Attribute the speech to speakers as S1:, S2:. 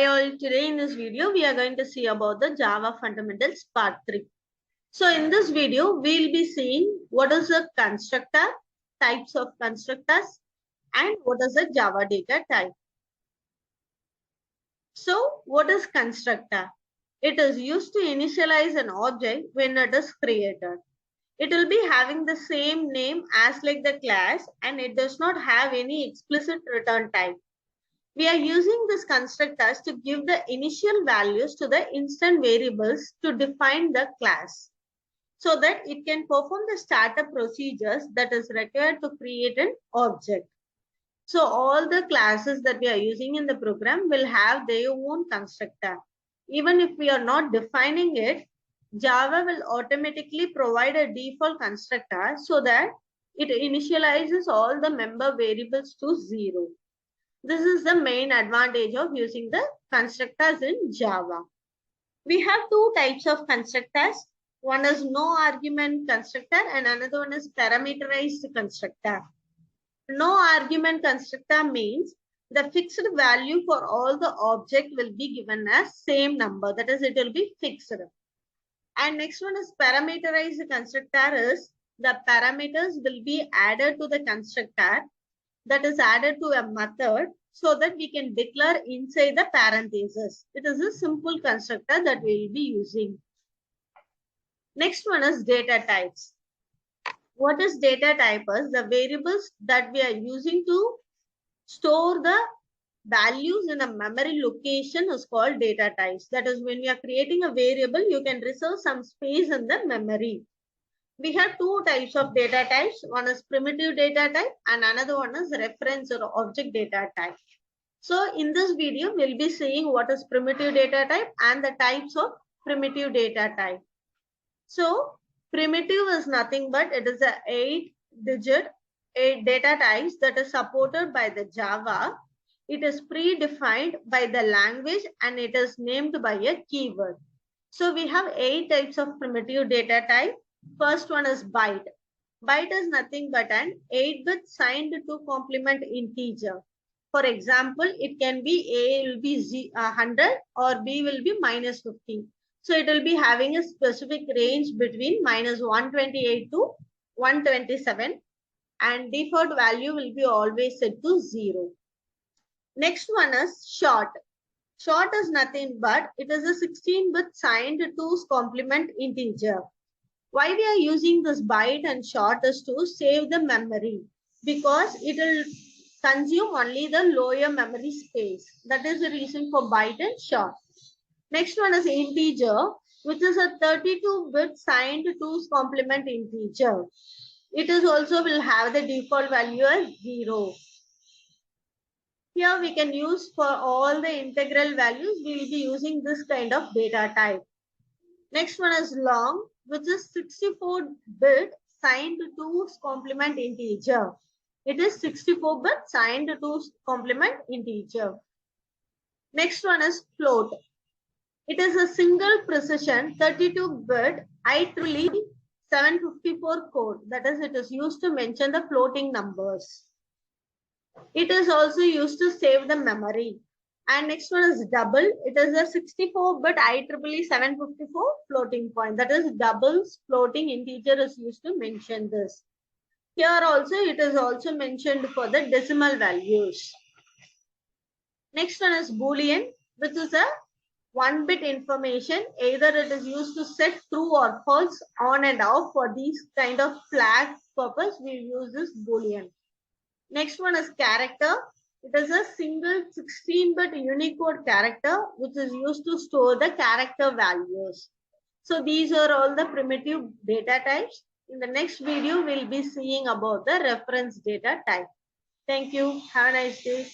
S1: Hi all, today in this video we are going to see about the Java Fundamentals Part 3. So in this video we'll be seeing what is a constructor, types of constructors, and what is a Java data type. So what is constructor? It is used to initialize an object when it is created. It will be having the same name as like the class and it does not have any explicit return type. We are using this constructors to give the initial values to the instant variables to define the class so that it can perform the startup procedures that is required to create an object. So all the classes that we are using in the program will have their own constructor. Even if we are not defining it, Java will automatically provide a default constructor so that it initializes all the member variables to 0. This is the main advantage of using the constructors in Java. We have two types of constructors. One is no argument constructor and another one is parameterized constructor. No argument constructor means the fixed value for all the object will be given as same number. That is, it will be fixed. And next one is parameterized constructor is the parameters will be added to the constructor that is added to a method so that we can declare inside the parentheses. It is a simple constructor that we will be using. Next one is data types. What is data type is the variables that we are using to store the values in a memory location is called data types. That is, when we are creating a variable, you can reserve some space in the memory. We have two types of data types. One is primitive data type and another one is reference or object data type. So in this video, we'll be seeing what is primitive data type and the types of primitive data type. So primitive is nothing but it is a 8-digit data types that is supported by the Java. It is predefined by the language and it is named by a keyword. So we have 8 types of primitive data type. First one is byte. Byte is nothing but an 8-bit signed to complement integer. For example, it can be A will be 100 or B will be minus 50. So it will be having a specific range between minus 128 to 127 and default value will be always set to 0. Next one is short. Short is nothing but it is a 16-bit signed to complement integer. Why we are using this byte and short is to save the memory because it will consume only the lower memory space. That is the reason for byte and short. Next one is integer, which is a 32-bit signed to complement integer. It is also will have the default value as 0. Here we can use for all the integral values, we will be using this kind of data type. Next one is long, which is 64-bit signed to complement integer. It is 64-bit signed to complement integer. Next one is float. It is a single precision 32-bit IEEE 754 code. That is, it is used to mention the floating numbers. It is also used to save the memory. And next one is double. It is a 64-bit IEEE 754 floating point. That is, doubles floating integer is used to mention this. Here also, it is also mentioned for the decimal values. Next one is Boolean, which is a 1-bit information. Either it is used to set true or false, on and off. For these kind of flag purpose, we use this Boolean. Next one is character. It is a single 16-bit Unicode character which is used to store the character values. So these are all the primitive data types. In the next video, we'll be seeing about the reference data type. Thank you. Have a nice day.